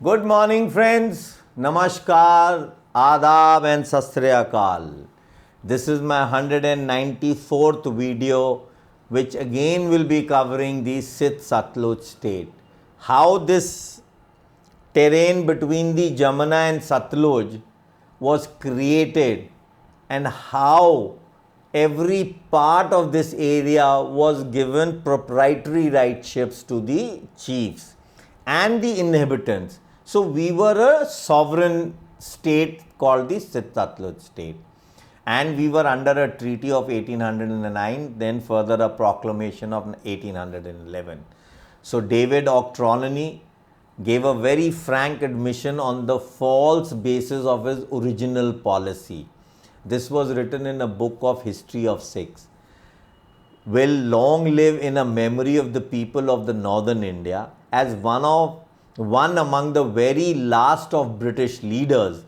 Good morning, friends. Namaskar, Adab and Sat Sri Akal. This is my 194th video, which again will be covering the Sutlej state. How this terrain between the Jamuna and Sutlej was created and how every part of this area was given proprietary rightships to the chiefs and the inhabitants. So we were a sovereign state called the Sutlej state, and we were under a treaty of 1809, then further a proclamation of 1811. So David Auchterlonie gave a very frank admission on the false basis of his original policy. This was written in a book of History of Sikhs. Will long live in a memory of the people of the northern India as one among the very last of British leaders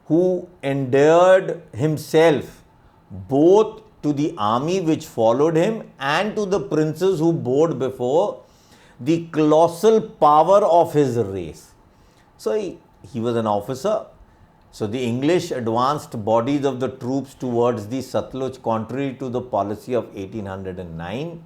who endeared himself both to the army which followed him and to the princes who bowed before the colossal power of his race. So he was an officer. So the English advanced bodies of the troops towards the Sutlej contrary to the policy of 1809.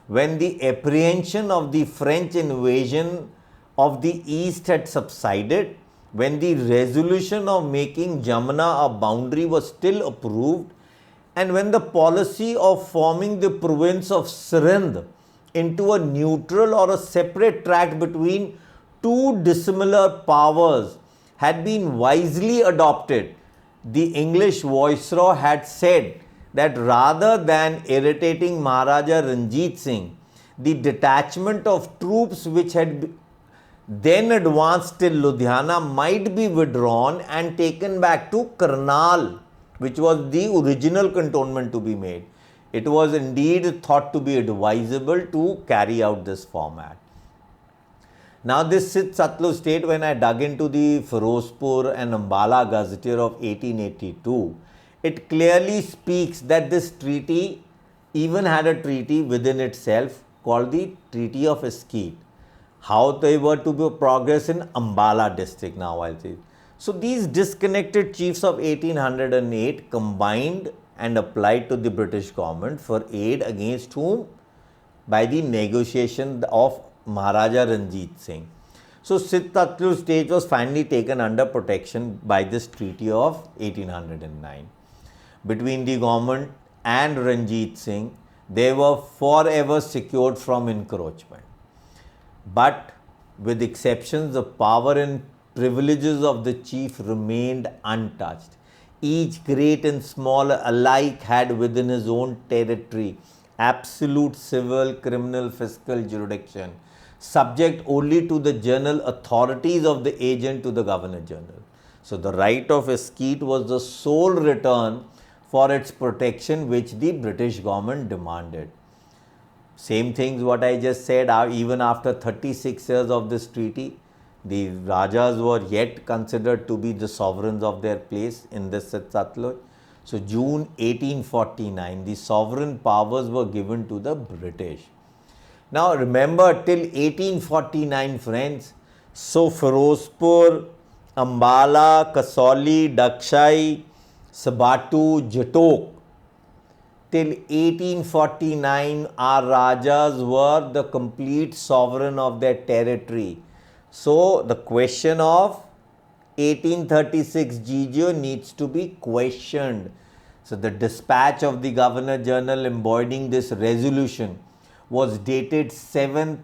When the apprehension of the French invasion of the east had subsided, when the resolution of making Jamuna a boundary was still approved, and when the policy of forming the province of Sirhind into a neutral or a separate tract between two dissimilar powers had been wisely adopted, the English viceroy had said that rather than irritating Maharaja Ranjit Singh, the detachment of troops which had then advanced till Ludhiana might be withdrawn and taken back to Karnal, which was the original cantonment to be made. It was indeed thought to be advisable to carry out this format. Now this Sutlej state, when I dug into the Firozpur and Ambala Gazetteer of 1882, it clearly speaks that this treaty even had a treaty within itself called the Treaty of Esquite. How they were to progress in Ambala district now, I'll say. So these disconnected chiefs of 1808 combined and applied to the British government for aid against whom? By the negotiation of Maharaja Ranjit Singh. So Sutlej state was finally taken under protection by this treaty of 1809. Between the government and Ranjit Singh, they were forever secured from encroachment. But with exceptions, the power and privileges of the chief remained untouched. Each great and small alike had within his own territory absolute civil, criminal, fiscal jurisdiction, subject only to the general authorities of the agent to the Governor General. So the right of esquite was the sole return for its protection which the British government demanded. Same things what I just said, even after 36 years of this treaty, the Rajas were yet considered to be the sovereigns of their place in this Sutlej. So June 1849, the sovereign powers were given to the British. Now remember, till 1849, friends, so Firozpur, Ambala, Kasauli, Dakshai, Sabatu, Jatok, till 1849, our Rajas were the complete sovereign of their territory. So the question of 1836 GGO needs to be questioned. So the dispatch of the Governor General embodying this resolution was dated 7th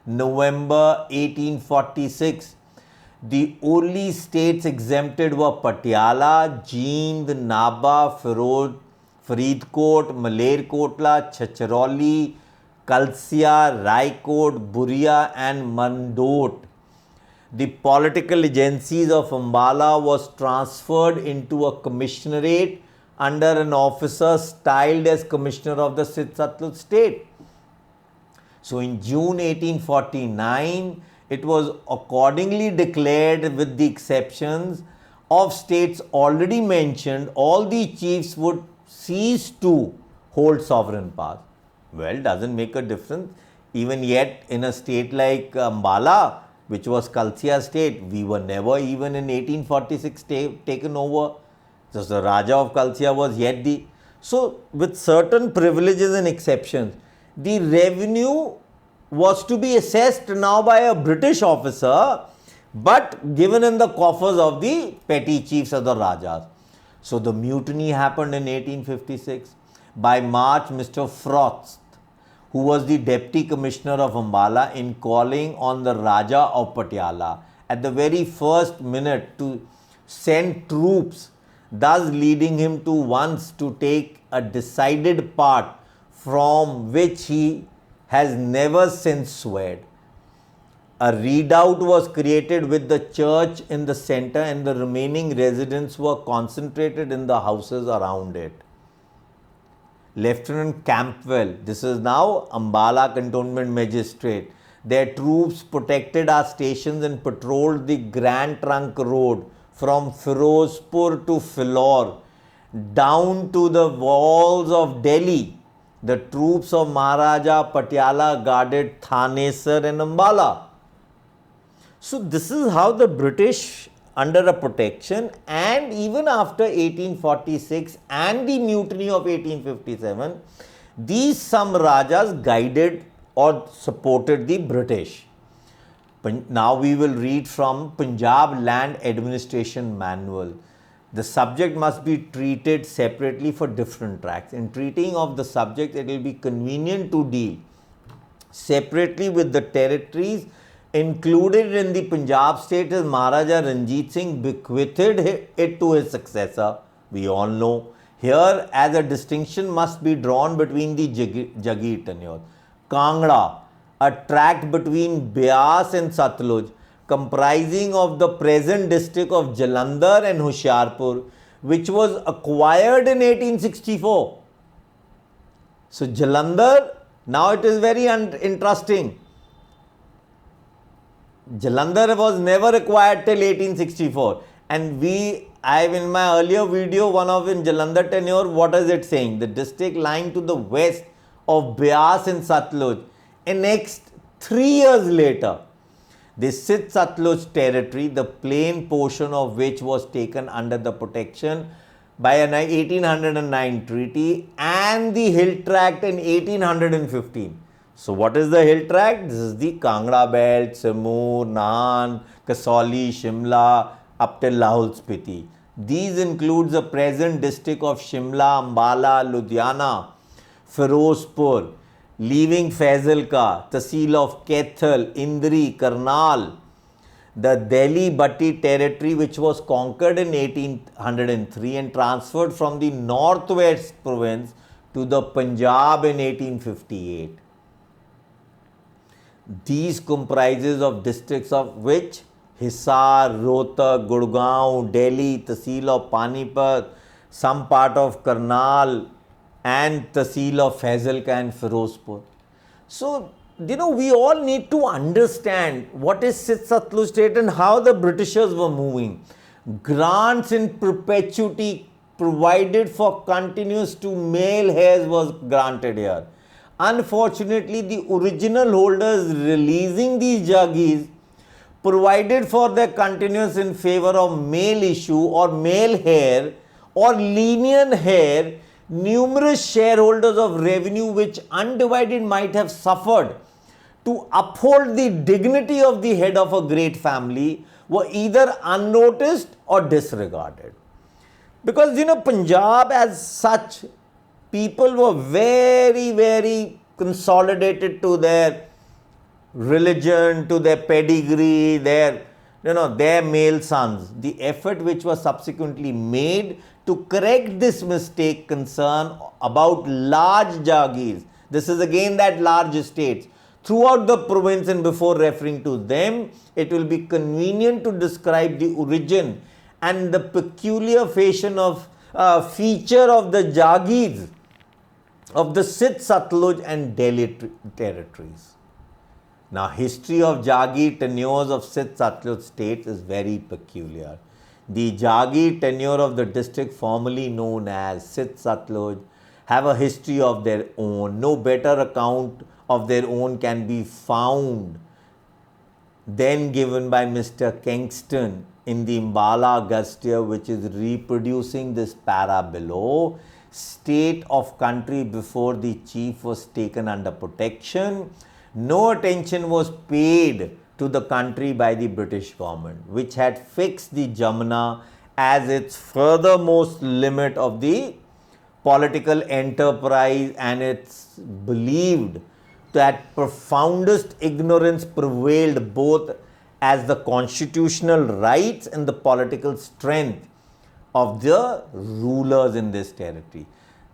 November 1846. The only states exempted were Patiala, Jind, Naba, Faridkot, Malerkotla, Chacharoli, Kalsia, Raikot, Buria and Mandot. The political agencies of Ambala was transferred into a commissionerate under an officer styled as Commissioner of the Sutlej state. So in June 1849, it was accordingly declared, with the exceptions of states already mentioned, all the chiefs would cease to hold sovereign powers. Well, doesn't make a difference. Even yet in a state like Ambala, which was Kalsia state. We were never even in 1846 taken over. Just the Raja of Kalsia was yet the... So, with certain privileges and exceptions, the revenue was to be assessed now by a British officer, but given in the coffers of the petty chiefs of the Rajas. So, the mutiny happened in 1856. By March, Mr. Frost, who was the Deputy Commissioner of Ambala, in calling on the Raja of Patiala at the very first minute to send troops, thus leading him to once to take a decided part from which he has never since swayed. A redoubt was created with the church in the center, and the remaining residents were concentrated in the houses around it. Lieutenant Campbell, this is now Ambala Cantonment Magistrate, their troops protected our stations and patrolled the Grand Trunk Road from Firozpur to Philor down to the walls of Delhi. The troops of Maharaja Patiala guarded Thanesar and Ambala. So this is how the British, under a protection, and even after 1846 and the mutiny of 1857, these some Rajas guided or supported the British. Now we will read from Punjab Land Administration Manual. The subject must be treated separately for different tracts. In treating of the subject, it will be convenient to deal separately with the territories included in the Punjab state as Maharaja Ranjit Singh bequeathed it to his successor. We all know. Here, as a distinction must be drawn between the Jagir tenure. Kangra, a tract between Beas and Sutlej, comprising of the present district of Jalandhar and Hoshiarpur, which was acquired in 1864. So, Jalandhar, now it is very interesting. Jalandhar was never acquired till 1864, and I have in my earlier video, one of in Jalandhar tenure, what is it saying? The district lying to the west of Beas and Sutlej. Annexed 3 years later, the Sindh Sutlej territory, the plain portion of which was taken under the protection by an 1809 treaty, and the hill tract in 1815. So what is the hill tract? This is the Kangra belt, Simur, Nahan, Kasauli, Shimla, up till Lahul Spiti. These includes the present district of Shimla, Ambala, Ludhiana, Firozpur, leaving Faisalka, Tahsil of Kaithal, Indri, Karnal, the Delhi Batti territory, which was conquered in 1803 and transferred from the northwest province to the Punjab in 1858. These comprises of districts of which Hisar, Rohtak, Gurgaon, Delhi, Tahsil of Panipat, some part of Karnal, and Tahsil of Faisalka and Firozpur. So, we all need to understand what is Sindh Sutlej state and how the Britishers were moving. Grants in perpetuity provided for continuous to male heirs was granted here. Unfortunately, the original holders releasing these Jagis provided for their continuance in favor of male issue or male heir or lenient heir. Numerous shareholders of revenue which undivided might have suffered to uphold the dignity of the head of a great family were either unnoticed or disregarded. Because, Punjab as such, people were very, very consolidated to their religion, to their pedigree, their male sons. The effort which was subsequently made to correct this mistake concern about large Jagirs. This is again that large estates throughout the province, and before referring to them, it will be convenient to describe the origin and the peculiar fashion of feature of the Jagirs of the Sindh, Sutlej and Delhi territories. Now, history of Jagir tenures of Sindh Sutlej state is very peculiar. The Jagir tenure of the district formerly known as Sindh Sutlej have a history of their own. No better account of their own can be found then given by Mr. Kingston in the Ambala Gazette, which is reproducing this para below. State of country before the chief was taken under protection. No attention was paid to the country by the British government, which had fixed the Jamuna as its furthermost limit of the political enterprise, and it's believed that profoundest ignorance prevailed both as the constitutional rights and the political strength of the rulers in this territory.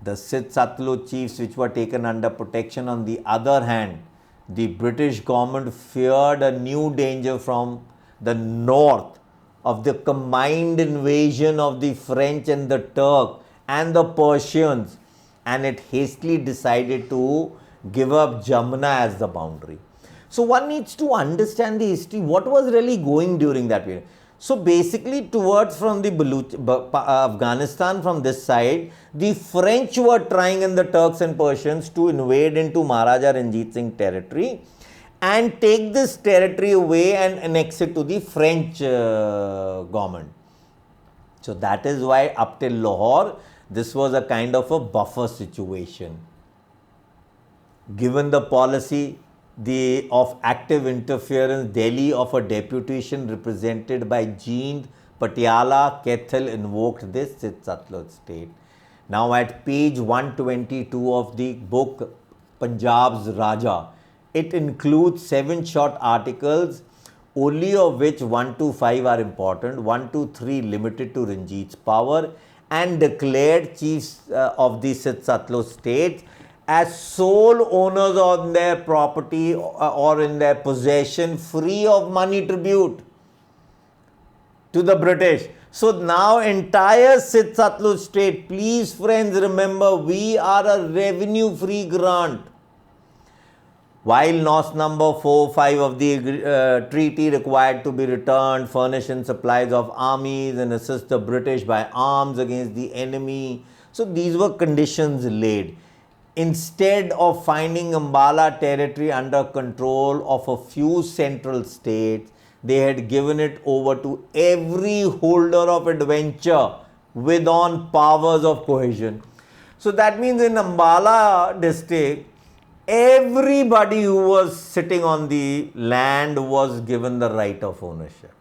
The Sutlej chiefs, which were taken under protection, on the other hand, the British government feared a new danger from the north of the combined invasion of the French and the Turk and the Persians, and it hastily decided to give up Jamuna as the boundary. So one needs to understand the history, what was really going during that period. So basically towards from the Afghanistan from this side, the French were trying, and the Turks and Persians, to invade into Maharaja Ranjit Singh territory and take this territory away and annex it to the French government. So that is why up till Lahore, this was a kind of a buffer situation. Given the policy of active interference, Delhi of a deputation represented by Jind, Patiala, Kethel invoked this Sutlej state. Now at page 122 of the book Punjab's Raja, it includes 7 short articles, only of which 1 to 5 are important, 1 to 3 limited to Ranjit's power, and declared chiefs of the Sutlej states as sole owners on their property or in their possession, free of money tribute to the British. So now entire Sutlej state, please friends remember, we are a revenue free grant. While NOS number 4-5 of the treaty required to be returned, furnish supplies of armies and assist the British by arms against the enemy. So these were conditions laid. Instead of finding Ambala territory under control of a few central states, they had given it over to every holder of adventure with on powers of cohesion. So that means in Ambala district, everybody who was sitting on the land was given the right of ownership,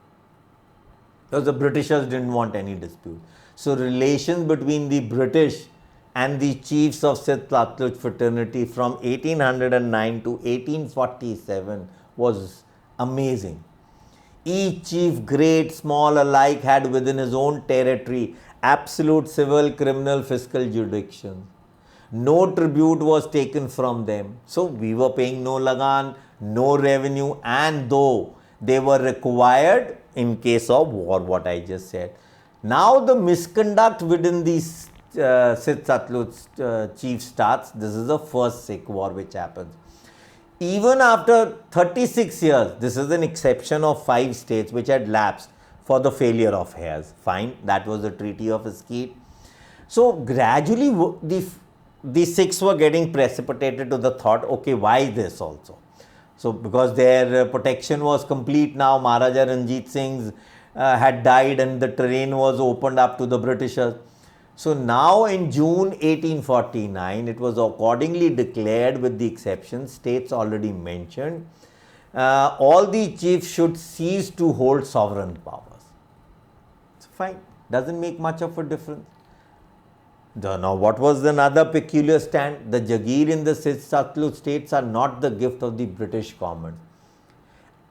because the Britishers didn't want any dispute. So relations between the British and the chiefs of Sutlej fraternity from 1809 to 1847 was amazing. Each chief, great, small alike, had within his own territory absolute civil, criminal, fiscal jurisdiction. No tribute was taken from them. So we were paying no lagan, no revenue, and though they were required in case of war, what I just said. Now the misconduct within these Sutlej chief starts. This is the first Sikh war which happens. Even after 36 years, this is an exception of 5 states which had lapsed for the failure of heirs. Fine, that was the Treaty of Mesquite. So gradually the Sikhs were getting precipitated to the thought, okay, why this also? So because their protection was complete now, Maharaja Ranjit Singh had died and the terrain was opened up to the Britishers. So now in June 1849, it was accordingly declared, with the exception states already mentioned, all the chiefs should cease to hold sovereign powers. It's fine, doesn't make much of a difference. Now what was another peculiar stand? The Jagir in the Sutlej states are not the gift of the British government,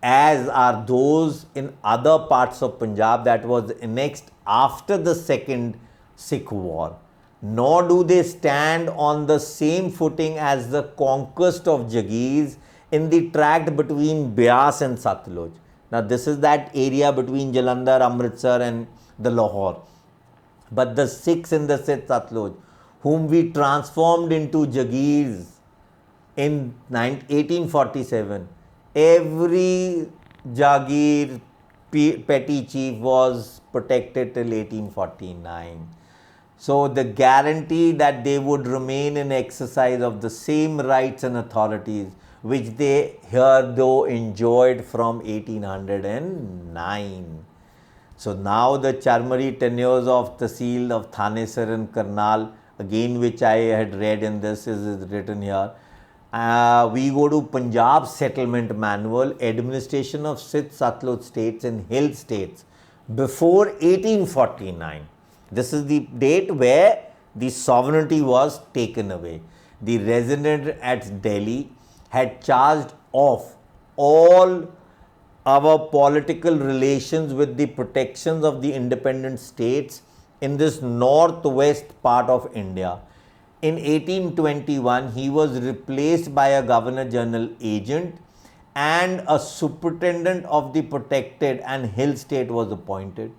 as are those in other parts of Punjab that was annexed after the second Sikh war, nor do they stand on the same footing as the conquest of Jagirs in the tract between Beas and Sutlej. Now this is that area between Jalandhar, Amritsar and the Lahore. But the Sikhs in the Sutlej, whom we transformed into Jagirs in 1847, every Jagir petty chief was protected till 1849. So the guarantee that they would remain in exercise of the same rights and authorities which they here though enjoyed from 1809. So now the Charmari tenures of Tahsil of Thanesar and Karnal, again which I had read in this is written here. We go to Punjab Settlement Manual, Administration of Sith Sutlej States and Hill States before 1849. This is the date where the sovereignty was taken away. The resident at Delhi had charged off all our political relations with the protections of the independent states in this northwest part of India. In 1821, he was replaced by a Governor General agent and a superintendent of the protected and hill state was appointed,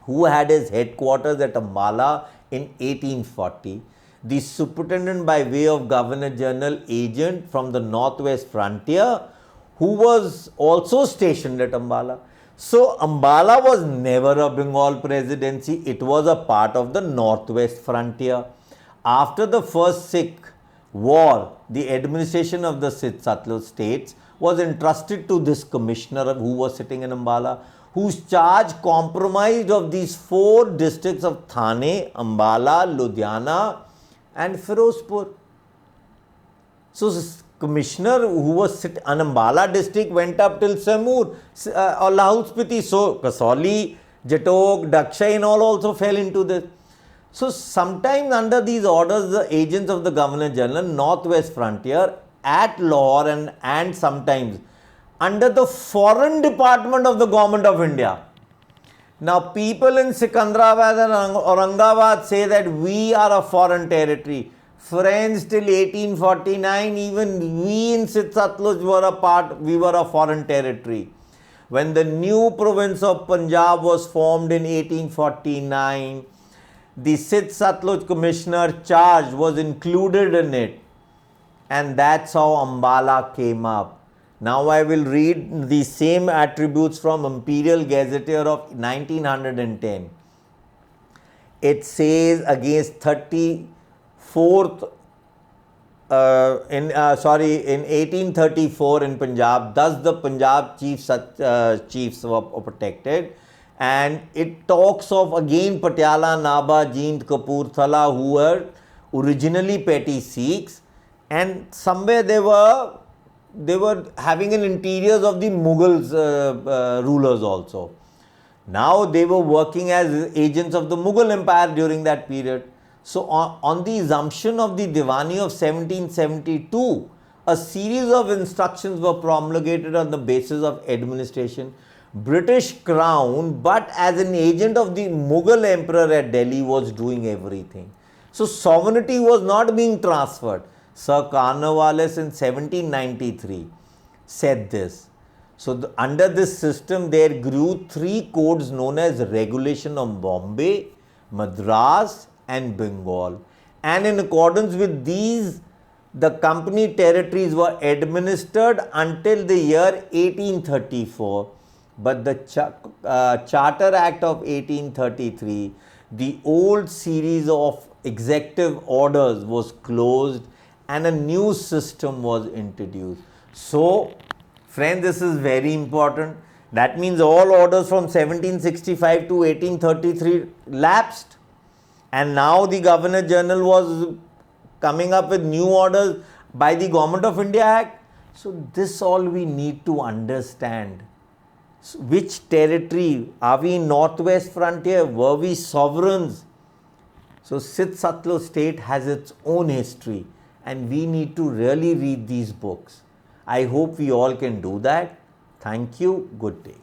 who had his headquarters at Ambala in 1840. The superintendent by way of Governor General agent from the northwest frontier, who was also stationed at Ambala. So Ambala was never a Bengal presidency, it was a part of the northwest frontier. After the first Sikh war, the administration of the Sith Sutlej states was entrusted to this commissioner who was sitting in Ambala, whose charge comprised of these 4 districts of Thane, Ambala, Ludhiana and Firozpur. So commissioner who was sitting in Ambala district went up till Samur or Lahul Spiti. So Kasauli, Jatok, Daksha and all also fell into this. So sometimes under these orders, the agents of the Governor General, Northwest Frontier at Lahore and sometimes under the Foreign Department of the Government of India. Now people in Sikandrabad and Aurangabad say that we are a foreign territory. Friends, till 1849, even we in Sith Sutlej we were a foreign territory. When the new province of Punjab was formed in 1849, the Sith Sutlej Commissioner charge was included in it, and that's how Ambala came up. Now I will read the same attributes from Imperial Gazetteer of 1910. It says against 34th in 1834 in Punjab, thus the Punjab chiefs were protected. And it talks of again Patiala, Naba, Jeend, Kapurthala, who were originally petty Sikhs, and somewhere they were having an interiors of the Mughals rulers also. Now they were working as agents of the Mughal Empire during that period. So on the assumption of the Diwani of 1772, a series of instructions were promulgated on the basis of administration. British Crown, but as an agent of the Mughal Emperor at Delhi, was doing everything. So sovereignty was not being transferred. Sir Carnwalis in 1793 said this. So under this system there grew 3 codes known as Regulation of Bombay, Madras and Bengal. And in accordance with these, the company territories were administered until the year 1834. But the Charter Act of 1833, the old series of executive orders was closed and a new system was introduced. So, friends, this is very important. That means all orders from 1765 to 1833 lapsed. And now the Governor General was coming up with new orders by the Government of India Act. So, this all we need to understand. So which territory? Are we in northwest frontier? Were we sovereigns? So Sith Sutlej state has its own history and we need to really read these books. I hope we all can do that. Thank you. Good day.